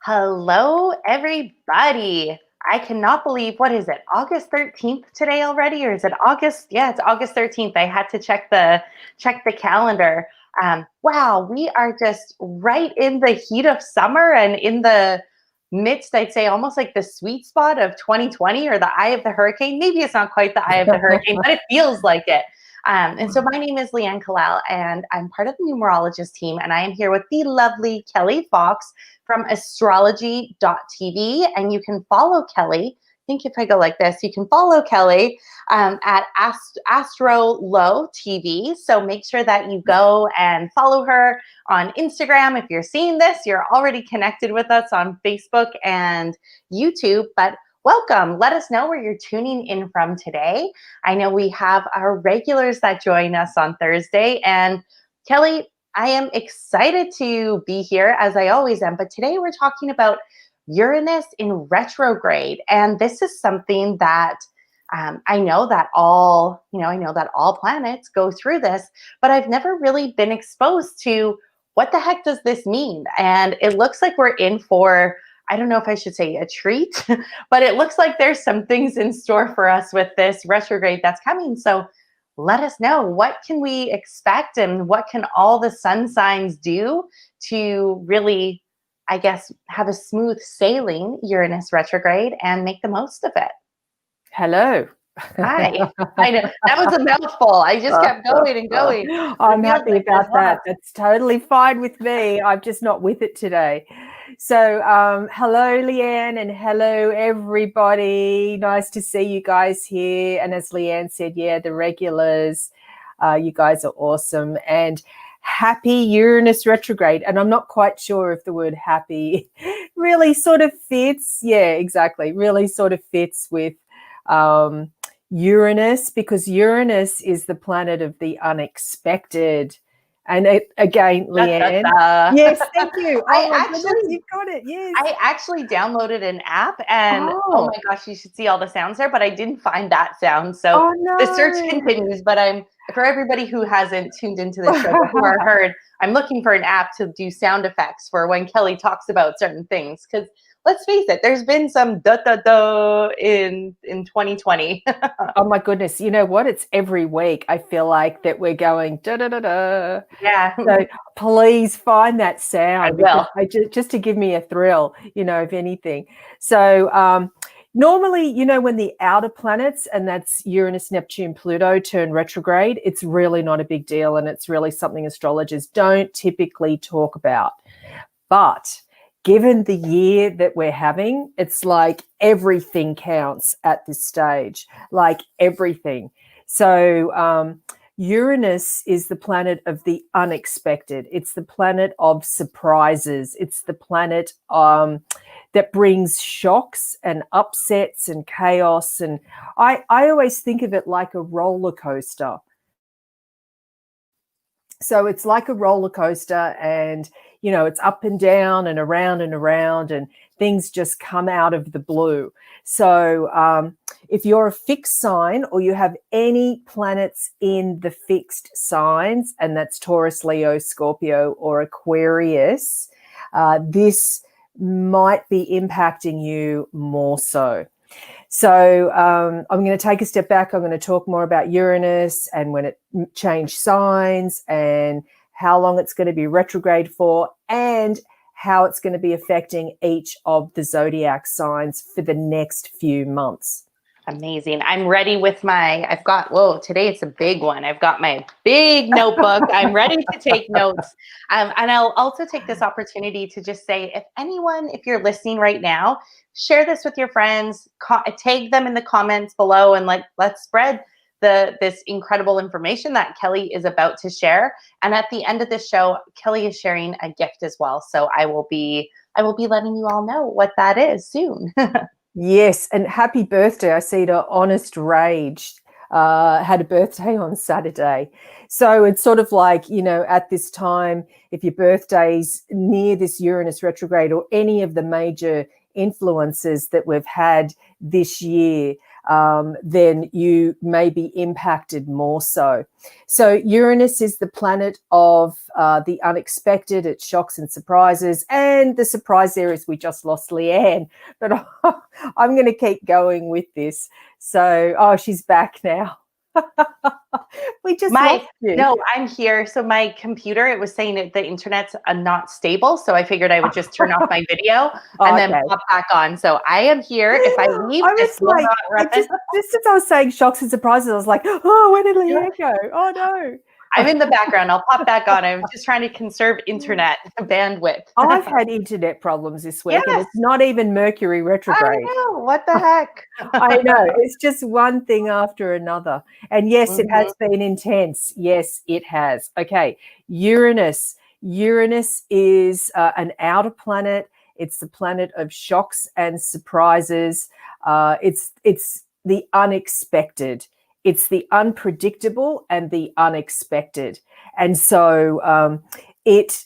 Hello, everybody. I cannot believe, what is it, August 13th today already? Or is it August? Yeah, it's August 13th. I had to check the calendar. Wow, we are just right in the heat of summer and in the midst, I'd say almost like the sweet spot of 2020 or the eye of the hurricane. Maybe it's not quite the eye of the hurricane, but it feels like it. And so my name is Leanne Kalal, and I'm part of the numerologist team, and I am here with the lovely Kelly Fox from astrology.tv. And you can follow Kelly. I think if I go like this, you can follow Kelly at AstroLow TV. So make sure that you go and follow her on Instagram. If you're seeing this, you're already connected with us on Facebook and YouTube. But welcome. Let us know where you're tuning in from today. I know we have our regulars that join us on Thursday. And Kelly, I am excited to be here, as I always am, but today we're talking about Uranus in retrograde. And this is something that I know that all planets go through this, but I've never really been exposed to what the heck does this mean? And it looks like we're in for, I don't know if I should say a treat, but it looks like there's some things in store for us with this retrograde that's coming. So let us know, what can we expect and what can all the sun signs do to really, I guess, have a smooth sailing Uranus retrograde and make the most of it. Hello. Hi. I know that was a mouthful. I just kept going and going. I'm happy about that. That's totally fine with me. I'm just not with it today. So hello, Leanne, and hello, everybody. Nice to see you guys here. And as Leanne said, yeah, the regulars, you guys are awesome. And happy Uranus retrograde. And I'm not quite sure if the word happy really sort of fits. Yeah, exactly. Really sort of fits with Uranus, because Uranus is the planet of the unexpected. And again, Leanne, yes, thank you. You've got it. Yes, I actually downloaded an app, and oh my gosh, you should see all the sounds there, but I didn't find that sound. So the search continues, but for everybody who hasn't tuned into the show before or heard, I'm looking for an app to do sound effects for when Kelly talks about certain things, because let's face it, there's been some da-da-da in 2020. Oh my goodness. You know what? It's every week. I feel like that we're going da-da-da-da. Yeah. So please find that sound. I will. Just to give me a thrill, if anything. So normally, when the outer planets, and that's Uranus, Neptune, Pluto, turn retrograde, it's really not a big deal. And it's really something astrologers don't typically talk about. But given the year that we're having, it's like everything counts at this stage, like everything. So Uranus is the planet of the unexpected. It's the planet of surprises. It's the planet that brings shocks and upsets and chaos. And I always think of it like a roller coaster. So it's like a roller coaster, and it's up and down and around, and things just come out of the blue. So if you're a fixed sign, or you have any planets in the fixed signs, and that's Taurus, Leo, Scorpio, or Aquarius, this might be impacting you more so. So I'm going to take a step back. I'm going to talk more about Uranus and when it changed signs, and how long it's going to be retrograde for, and how it's going to be affecting each of the zodiac signs for the next few months. Amazing. I'm ready with today it's a big one. I've got my big notebook. I'm ready to take notes. And I'll also take this opportunity to just say, if you're listening right now, share this with your friends, tag them in the comments below, and let's spread this incredible information that Kelly is about to share. And at the end of this show, Kelly is sharing a gift as well. So I will be letting you all know what that is soon. Yes, and happy birthday. I see the Honest Rage had a birthday on Saturday. So it's sort of like, at this time, if your birthday's near this Uranus retrograde or any of the major influences that we've had this year, then you may be impacted more so. So Uranus is the planet of the unexpected. It shocks and surprises. And the surprise there is we just lost Leanne. But I'm going to keep going with this. So, oh, she's back now. We just lost you. No, I'm here. So my computer, it was saying that the internet's not stable. So I figured I would just turn off my video and then pop back on. So I am here. If I leave, I was like, just as I was saying shocks and surprises, I was like, oh, where did Leanne go? Oh no. I'm in the background. I'll pop back on. I'm just trying to conserve internet bandwidth. I've had internet problems this week, and it's not even Mercury retrograde. I know. What the heck? I know. It's just one thing after another. And yes, it has been intense. Yes, it has. Okay. Uranus. Uranus is an outer planet. It's the planet of shocks and surprises. It's the unexpected. It's the unpredictable and the unexpected. And so it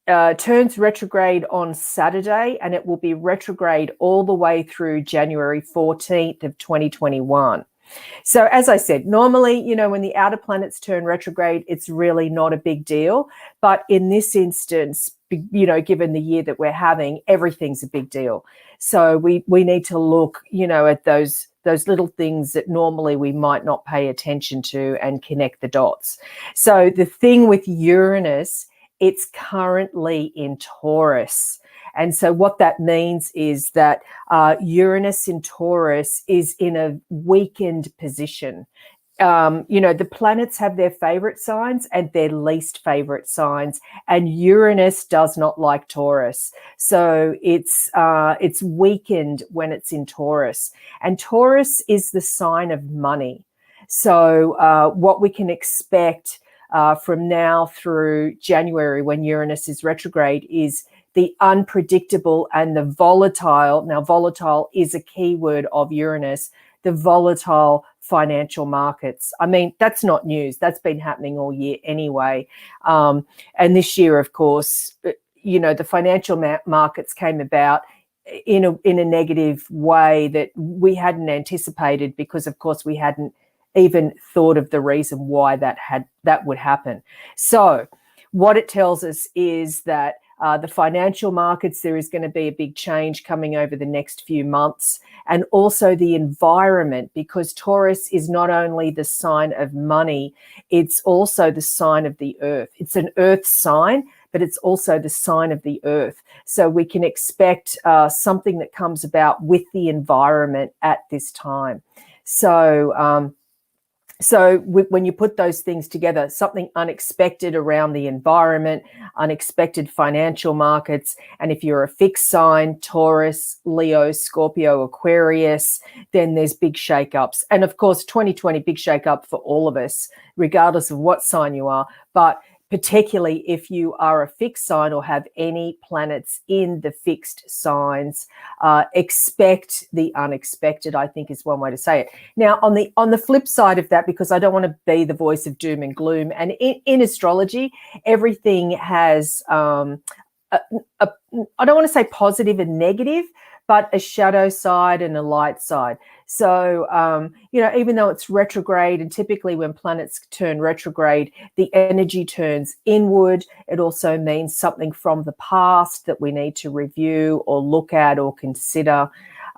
turns retrograde on Saturday, and it will be retrograde all the way through January 14th of 2021. So as I said, normally, you know, when the outer planets turn retrograde, it's really not a big deal. But in this instance, you know, given the year that we're having, everything's a big deal. So we need to look, you know, at those little things that normally we might not pay attention to and connect the dots. So the thing with Uranus, it's currently in Taurus. And so what that means is that Uranus in Taurus is in a weakened position. You know, the planets have their favorite signs and their least favorite signs, and Uranus does not like Taurus. So it's weakened when it's in Taurus. And Taurus is the sign of money. So what we can expect from now through January, when Uranus is retrograde, is the unpredictable and the volatile. Now, volatile is a key word of Uranus, the volatile financial markets. I mean, that's not news. That's been happening all year anyway. And this year, of course, you know, the financial markets came about in a negative way that we hadn't anticipated, because, of course, we hadn't even thought of the reason why that would happen. So what it tells us is that the financial markets, there is going to be a big change coming over the next few months, and also the environment, because Taurus is not only the sign of money, it's also the sign of the earth. It's an earth sign, but it's also the sign of the earth. So we can expect something that comes about with the environment at this time. So when you put those things together, something unexpected around the environment, unexpected financial markets, and if you're a fixed sign, Taurus, Leo, Scorpio, Aquarius, then there's big shakeups. And of course, 2020, big shakeup for all of us, regardless of what sign you are. But particularly if you are a fixed sign or have any planets in the fixed signs, expect the unexpected, I think is one way to say it. Now, on the flip side of that, because I don't want to be the voice of doom and gloom, and in astrology, everything has, I don't want to say positive and negative, but a shadow side and a light side. So, you know, even though it's retrograde, and typically when planets turn retrograde, the energy turns inward. It also means something from the past that we need to review or look at or consider.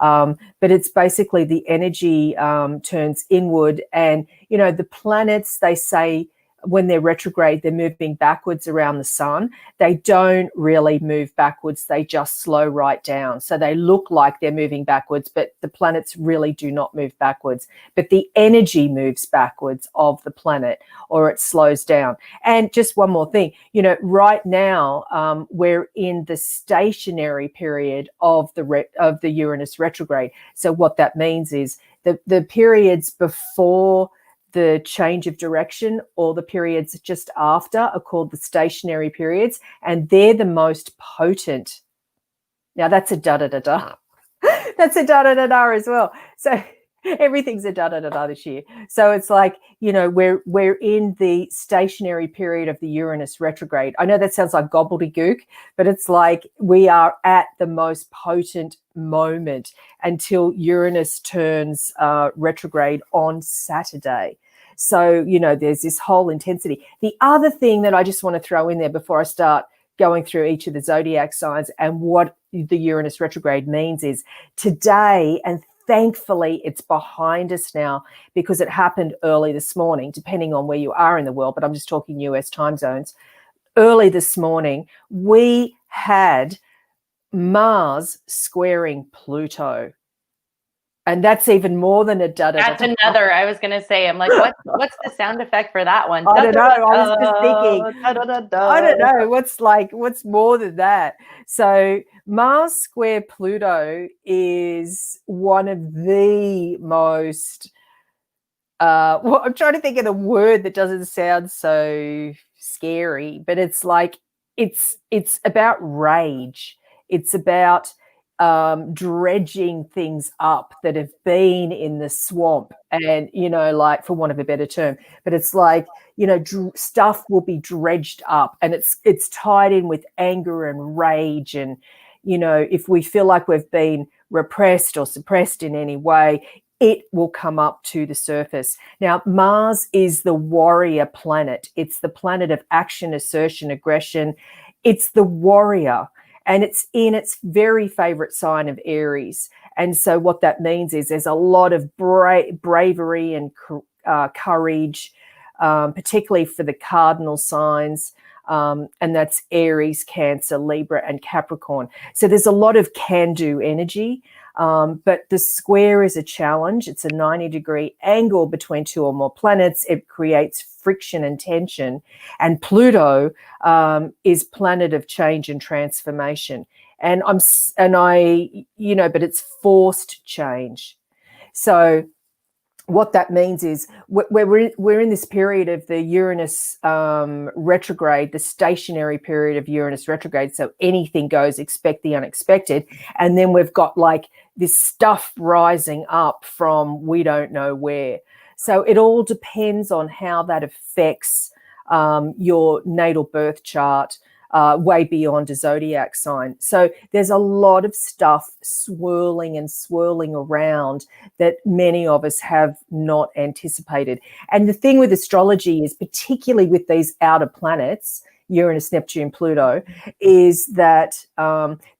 But it's basically the energy turns inward. And, you know, the planets, they say, when they're retrograde, they're moving backwards around the sun. They don't really move backwards. They just slow right down. So they look like they're moving backwards, but the planets really do not move backwards. But the energy moves backwards of the planet, or it slows down. And just one more thing, you know, right now we're in the stationary period of the Uranus retrograde. So what that means is the periods before the change of direction, or the periods just after, are called the stationary periods, and they're the most potent. Now that's a da-da-da-da. That's a da-da-da-da as well. So Everything's a da da da da this year. So it's like, you know, we're in the stationary period of the Uranus retrograde. I know that sounds like gobbledygook, but it's like we are at the most potent moment until Uranus turns retrograde on Saturday. So, you know, there's this whole intensity. The other thing that I just want to throw in there before I start going through each of the zodiac signs and what the Uranus retrograde means is today, and thankfully it's behind us now because it happened early this morning, depending on where you are in the world, but I'm just talking US time zones. Early this morning, we had Mars squaring Pluto. And that's even more than a That's another. I was gonna say, I'm like, what's the sound effect for that one? I don't know. I was just thinking, I don't know. What's more than that? So Mars square Pluto is one of the most, well, I'm trying to think of the word that doesn't sound so scary, but it's like, it's about rage. It's about dredging things up that have been in the swamp, and, you know, like, for want of a better term, but it's like, you know, stuff will be dredged up, and it's tied in with anger and rage. And, you know, if we feel like we've been repressed or suppressed in any way, it will come up to the surface. Now, Mars is the warrior planet. It's the planet of action, assertion, aggression. It's the warrior. And it's in its very favorite sign of Aries. And so what that means is there's a lot of bravery and courage, particularly for the cardinal signs. And that's Aries, Cancer, Libra, and Capricorn. So there's a lot of can-do energy. But the square is a challenge. It's a 90-degree angle between two or more planets. It creates friction and tension. And Pluto is planet of change and transformation. And you know, but it's forced change. So what that means is we're in this period of the Uranus retrograde, the stationary period of Uranus retrograde. So anything goes, expect the unexpected. And then we've got like this stuff rising up from we don't know where. So it all depends on how that affects your natal birth chart, way beyond a zodiac sign. So there's a lot of stuff swirling and swirling around that many of us have not anticipated. And the thing with astrology is, particularly with these outer planets, Uranus, Neptune, Pluto, is that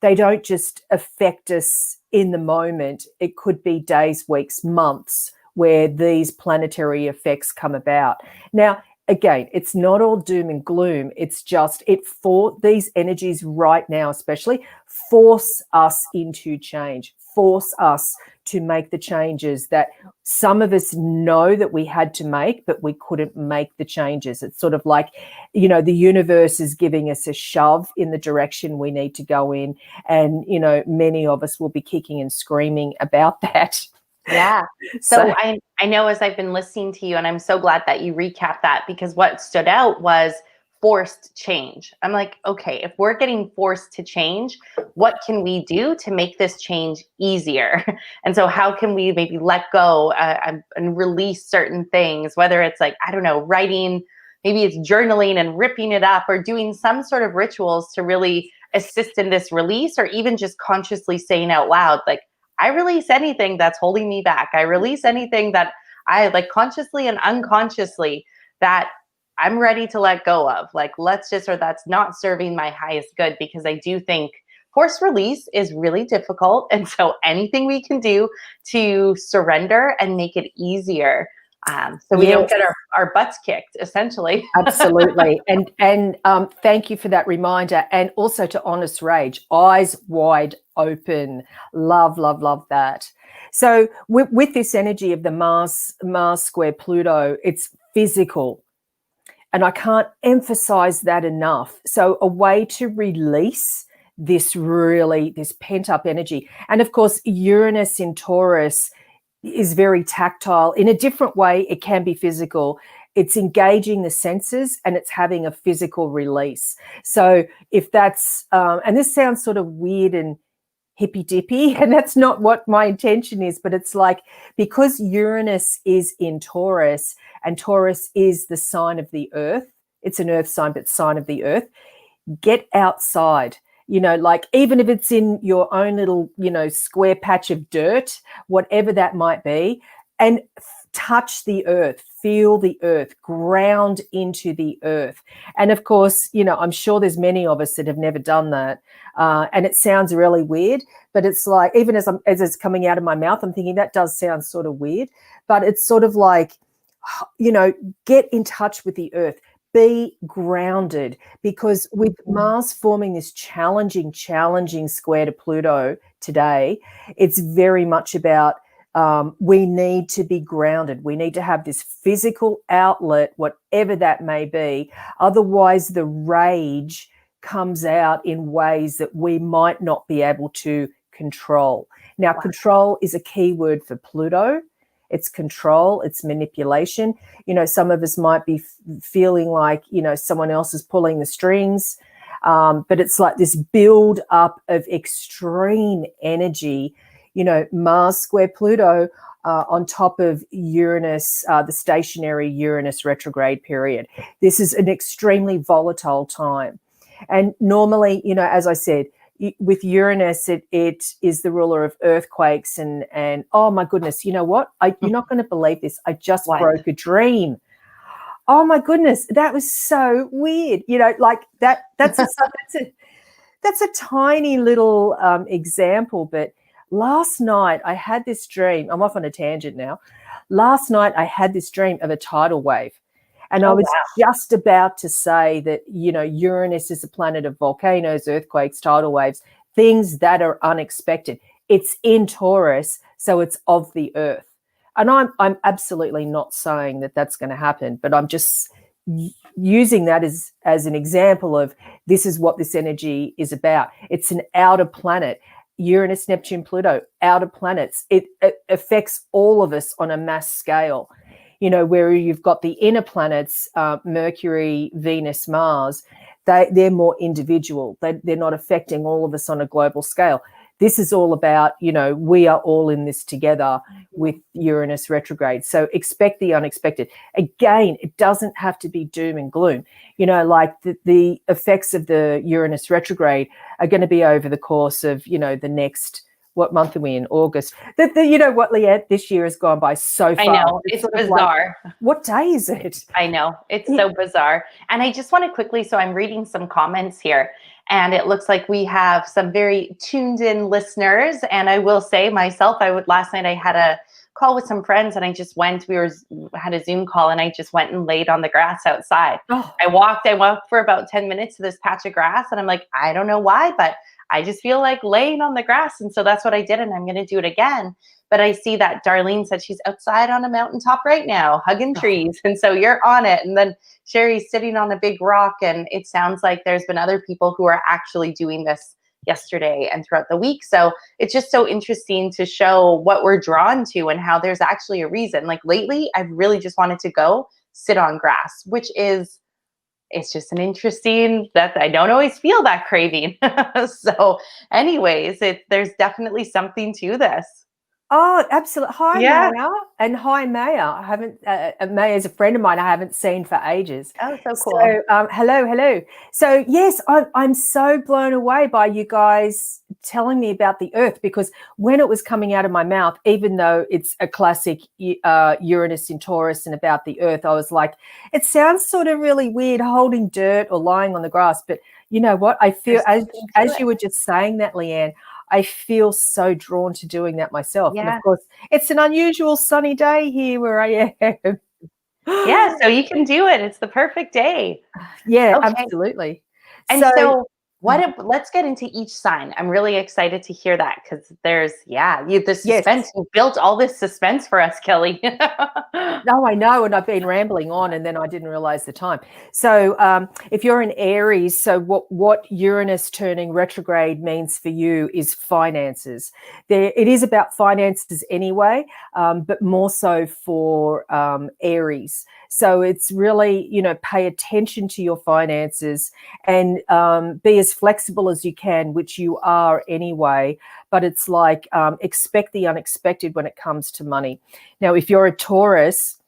they don't just affect us in the moment. It could be days, weeks, months where these planetary effects come about. Now, again, it's not all doom and gloom. It's just these energies right now, especially, force us into change, force us to make the changes that some of us know that we had to make, but we couldn't make the changes. It's sort of like, you know, the universe is giving us a shove in the direction we need to go in. And, you know, many of us will be kicking and screaming about that. Yeah. So I know, as I've been listening to you, and I'm so glad that you recapped that, because what stood out was forced change. I'm like, okay, if we're getting forced to change, what can we do to make this change easier? And so how can we maybe let go and release certain things, whether it's like, I don't know, writing, maybe it's journaling and ripping it up, or doing some sort of rituals to really assist in this release, or even just consciously saying out loud, like, I release anything that's holding me back. I release anything that I, like, consciously and unconsciously, that I'm ready to let go of. Like, or that's not serving my highest good, because I do think forced release is really difficult. And so anything we can do to surrender and make it easier, so we don't get our butts kicked, essentially. Absolutely. And thank you for that reminder. And also to honest rage, eyes wide open. Love, love, love that. So with this energy of the Mars square Pluto, it's physical. And I can't emphasize that enough. So a way to release this pent up energy. And of course, Uranus in Taurus is very tactile. In a different way, it can be physical. It's engaging the senses and it's having a physical release. So if that's, and this sounds sort of weird and hippy dippy, and that's not what my intention is. But it's like, because Uranus is in Taurus, and Taurus is the sign of the earth, it's an earth sign, but sign of the earth. Get outside, like, even if it's in your own little, square patch of dirt, whatever that might be, and touch the earth, feel the earth, ground into the earth. And of course, I'm sure there's many of us that have never done that. And it sounds really weird, but it's like, even as it's coming out of my mouth, I'm thinking that does sound sort of weird, but it's sort of like, get in touch with the earth. Be grounded, because with Mars forming this challenging square to Pluto today, it's very much about we need to be grounded. We need to have this physical outlet, whatever that may be. Otherwise, the rage comes out in ways that we might not be able to control. Now, control is a key word for Pluto. It's control, it's manipulation. Some of us might be feeling like, someone else is pulling the strings, but it's like this build up of extreme energy, Mars square Pluto on top of Uranus, the stationary Uranus retrograde period. This is an extremely volatile time. And normally, as I said, with Uranus, it is the ruler of earthquakes and oh my goodness, you know what? You're not going to believe this. I just broke a dream. Oh my goodness, that was so weird. Like that's a tiny little example. But last night I had this dream. I'm off on a tangent now. Last night I had this dream of a tidal wave. And I was just about to say that, Uranus is a planet of volcanoes, earthquakes, tidal waves, things that are unexpected. It's in Taurus, so it's of the earth. And I'm absolutely not saying that that's going to happen, but I'm just using that as an example of this is what this energy is about. It's an outer planet. Uranus, Neptune, Pluto, outer planets. It affects all of us on a mass scale. Where you've got the inner planets, Mercury, Venus, Mars, they're more individual. They're not affecting all of us on a global scale. This is all about, we are all in this together with Uranus retrograde. So expect the unexpected. Again, it doesn't have to be doom and gloom. Like the effects of the Uranus retrograde are going to be over the course of, the next, what month are we in? August. You know what, Leanne, this year has gone by so fast. I know. It's bizarre. Like, what day is it? I know. It's so bizarre. And I just want to quickly, so I'm reading some comments here, and it looks like we have some very tuned in listeners. And I will say myself, last night I had a call with some friends, and I just went, had a Zoom call, and I just went and laid on the grass outside. Oh. I walked for about 10 minutes to this patch of grass, and I'm like, I don't know why, but I just feel like laying on the grass. And so that's what I did. And I'm going to do it again. But I see that Darlene said she's outside on a mountaintop right now, hugging trees. And so you're on it. And then Sherry's sitting on a big rock. And it sounds like there's been other people who are actually doing this yesterday and throughout the week. So it's just so interesting to show what we're drawn to and how there's actually a reason. Like lately, I've really just wanted to go sit on grass, which is, it's just an interesting, that I don't always feel that craving. So anyways, there's definitely something to this. Oh, absolutely. Hi, Yeah. Maya. And hi, Maya. I haven't, Maya is a friend of mine I haven't seen for ages. Oh, so cool. So, hello. So, yes, I'm so blown away by you guys telling me about the Earth, because when it was coming out of my mouth, even though it's a classic Uranus in Taurus and about the Earth, I was like, it sounds sort of really weird holding dirt or lying on the grass. But you know what? I feel, as you were just saying that, Leanne, I feel so drawn to doing that myself. Yeah. And of course, it's an unusual sunny day here where I am. Yeah, so you can do it. It's the perfect day. Yeah, Okay. Absolutely. And so let's get into each sign. I'm really excited to hear that, because there's, the suspense. Yes. You built all this suspense for us, Kelly. No, I know. And I've been rambling on, and then I didn't realize the time. So if you're in Aries, so what Uranus turning retrograde means for you is finances. It is about finances anyway, but more so for Aries. So it's really, pay attention to your finances and be as flexible as you can, which you are anyway, but it's like expect the unexpected when it comes to money. Now, if you're a Taurus,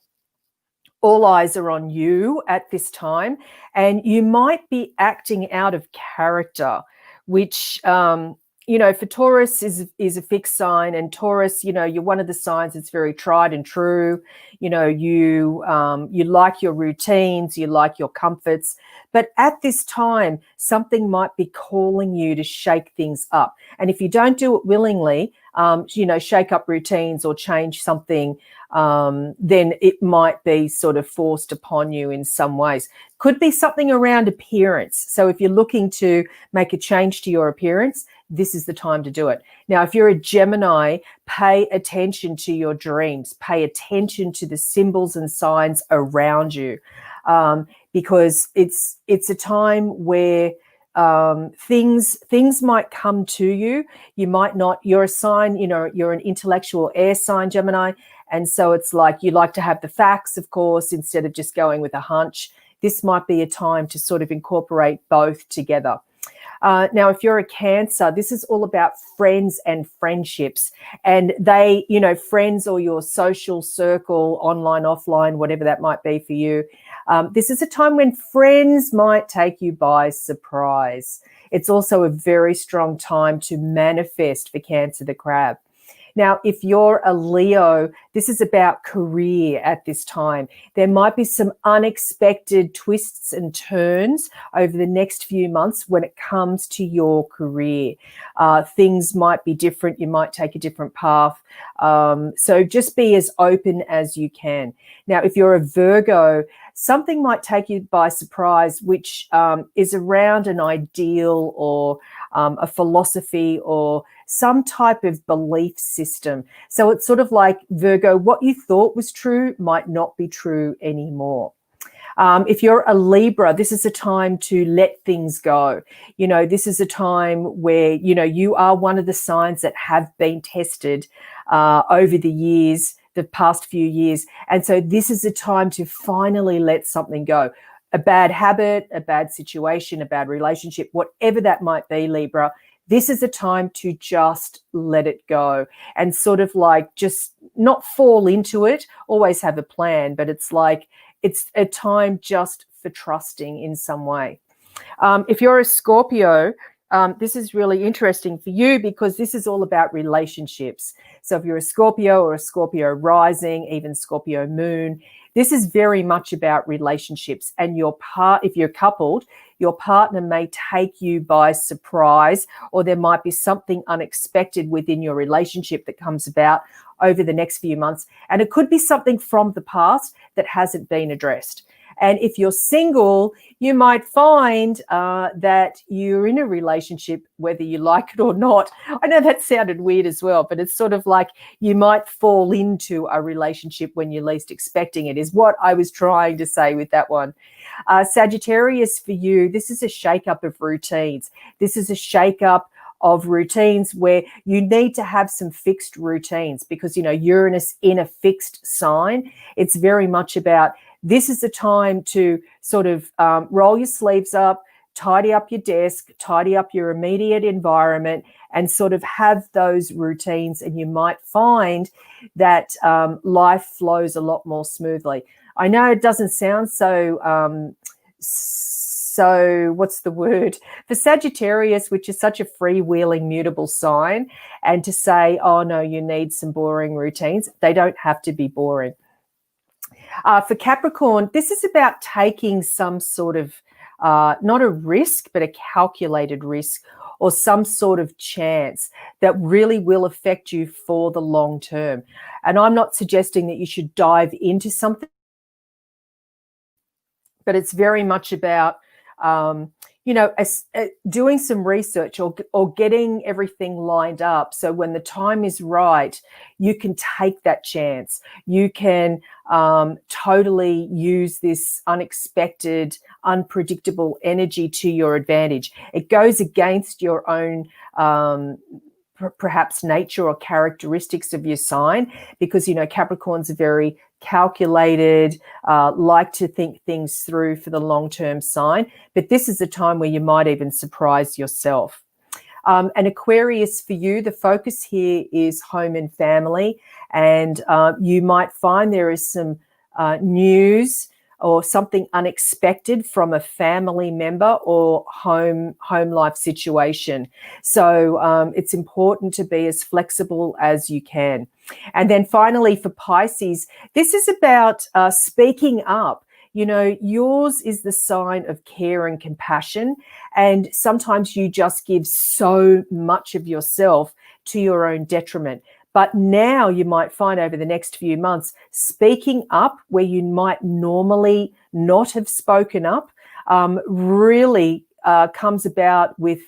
all eyes are on you at this time, and you might be acting out of character, which for Taurus is a fixed sign, and Taurus, you're one of the signs that's very tried and true. You like your routines, you like your comforts, but at this time, something might be calling you to shake things up. And if you don't do it willingly, shake up routines or change something, then it might be sort of forced upon you in some ways. Could be something around appearance. So if you're looking to make a change to your appearance, this is the time to do it. Now, if you're a Gemini, pay attention to your dreams. Pay attention to the symbols and signs around you, because it's a time where things might come to you. You might not. You're a sign. You're an intellectual air sign, Gemini, and so it's like you like to have the facts, of course, instead of just going with a hunch. This might be a time to sort of incorporate both together. Now, if you're a Cancer, this is all about friends and friendships, and they, friends or your social circle, online, offline, whatever that might be for you. This is a time when friends might take you by surprise. It's also a very strong time to manifest for Cancer the Crab. Now, if you're a Leo, this is about career at this time. There might be some unexpected twists and turns over the next few months when it comes to your career. Things might be different. You might take a different path. So just be as open as you can. Now, if you're a Virgo, something might take you by surprise, which is around an ideal or a philosophy or some type of belief system. So it's sort of like, Virgo, what you thought was true might not be true anymore. If you're a Libra, this is a time to let things go. This is a time where, you are one of the signs that have been tested over the years, the past few years. And so this is a time to finally let something go. A bad habit, a bad situation, a bad relationship, whatever that might be, Libra, this is a time to just let it go and sort of like just not fall into it, always have a plan, but it's like it's a time just for trusting in some way. If you're a Scorpio, this is really interesting for you because this is all about relationships. So if you're a Scorpio or a Scorpio rising, even Scorpio moon, this is very much about relationships. And if you're coupled, your partner may take you by surprise, or there might be something unexpected within your relationship that comes about over the next few months. And it could be something from the past that hasn't been addressed. And if you're single, you might find that you're in a relationship, whether you like it or not. I know that sounded weird as well, but it's sort of like you might fall into a relationship when you're least expecting it, is what I was trying to say with that one. Sagittarius, for you, this is a shake-up of routines. This is a shake-up of routines where you need to have some fixed routines because, Uranus in a fixed sign, it's very much about this is the time to sort of roll your sleeves up, tidy up your desk, tidy up your immediate environment, and sort of have those routines. And you might find that life flows a lot more smoothly. I know it doesn't sound so what's the word? For Sagittarius, which is such a freewheeling, mutable sign, and to say, oh, no, you need some boring routines, they don't have to be boring. For Capricorn, this is about taking some sort of, not a risk, but a calculated risk or some sort of chance that really will affect you for the long term. And I'm not suggesting that you should dive into something, but it's very much about, doing some research or getting everything lined up. So when the time is right, you can take that chance. You can totally use this unexpected, unpredictable energy to your advantage. It goes against your own perhaps nature or characteristics of your sign, because, you know, Capricorns are very calculated, like to think things through for the long-term sign. But this is a time where you might even surprise yourself. And Aquarius, for you, the focus here is home and family. And you might find there is some news or something unexpected from a family member or home life situation. So it's important to be as flexible as you can. And then finally, for Pisces, this is about speaking up. You know, yours is the sign of care and compassion. And sometimes you just give so much of yourself to your own detriment. But now you might find over the next few months, speaking up where you might normally not have spoken up really comes about with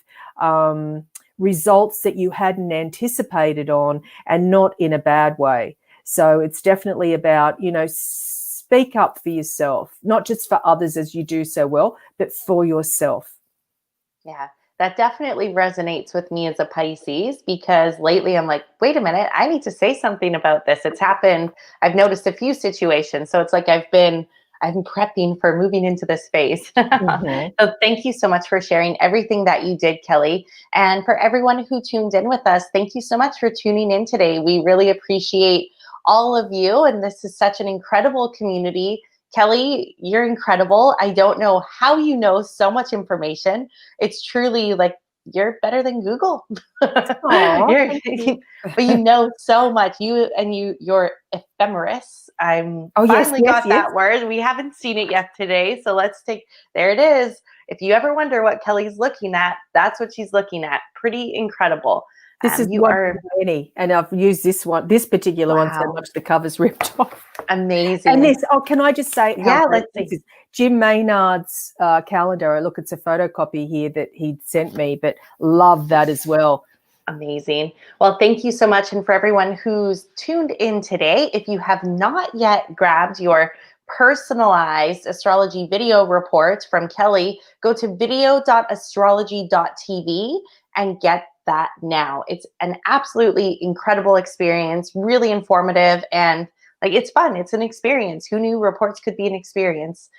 results that you hadn't anticipated on, and not in a bad way. So it's definitely about, you know, speak up for yourself, not just for others as you do so well, but for yourself. Yeah, that definitely resonates with me as a Pisces, because lately I'm like, wait a minute, I need to say something about this. It's happened. I've noticed a few situations. So it's like I've been prepping for moving into this phase. Mm-hmm. So thank you so much for sharing everything that you did, Kelly. And for everyone who tuned in with us, thank you so much for tuning in today. We really appreciate all of you. And this is such an incredible community. Kelly, you're incredible. I don't know how you know so much information. It's truly like you're better than Google. Oh, thank you. But you know so much. You're ephemeris. I'm Oh, yes, finally yes, got yes. that word. We haven't seen it yet today. So there it is. If you ever wonder what Kelly's looking at, that's what she's looking at. Pretty incredible. This is You one are of many, and I've used this particular one so wow, much the cover's ripped off. And amazing. this, oh, can I just say how Yeah, great let's this see. is? Jim Maynard's calendar. Look, it's a photocopy here that he'd sent me, but love that as well. Amazing. Well, thank you so much. And for everyone who's tuned in today, if you have not yet grabbed your personalized astrology video report from Kelly, go to video.astrology.tv and get that now. It's an absolutely incredible experience, really informative, and like it's fun. It's an experience. Who knew reports could be an experience?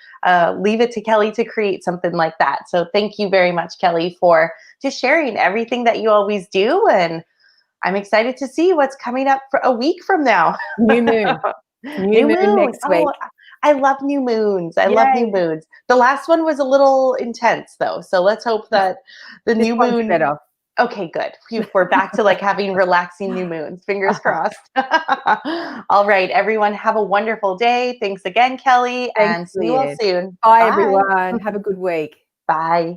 Leave it to Kelly to create something like that. So thank you very much, Kelly, for just sharing everything that you always do. And I'm excited to see what's coming up for a week from now. New moon. New New moon moon. next Oh, week. I love new moons. I love new Yay. moons. The last one was a little intense though. So let's hope that the This new one's moon. better. Okay, good. Phew, we're back to like having relaxing new moons. Fingers crossed. All right, everyone, have a wonderful day. Thanks again, Kelly, Thanks, and see you all Leanne. soon. Bye, Bye. everyone. Have a good week. Bye.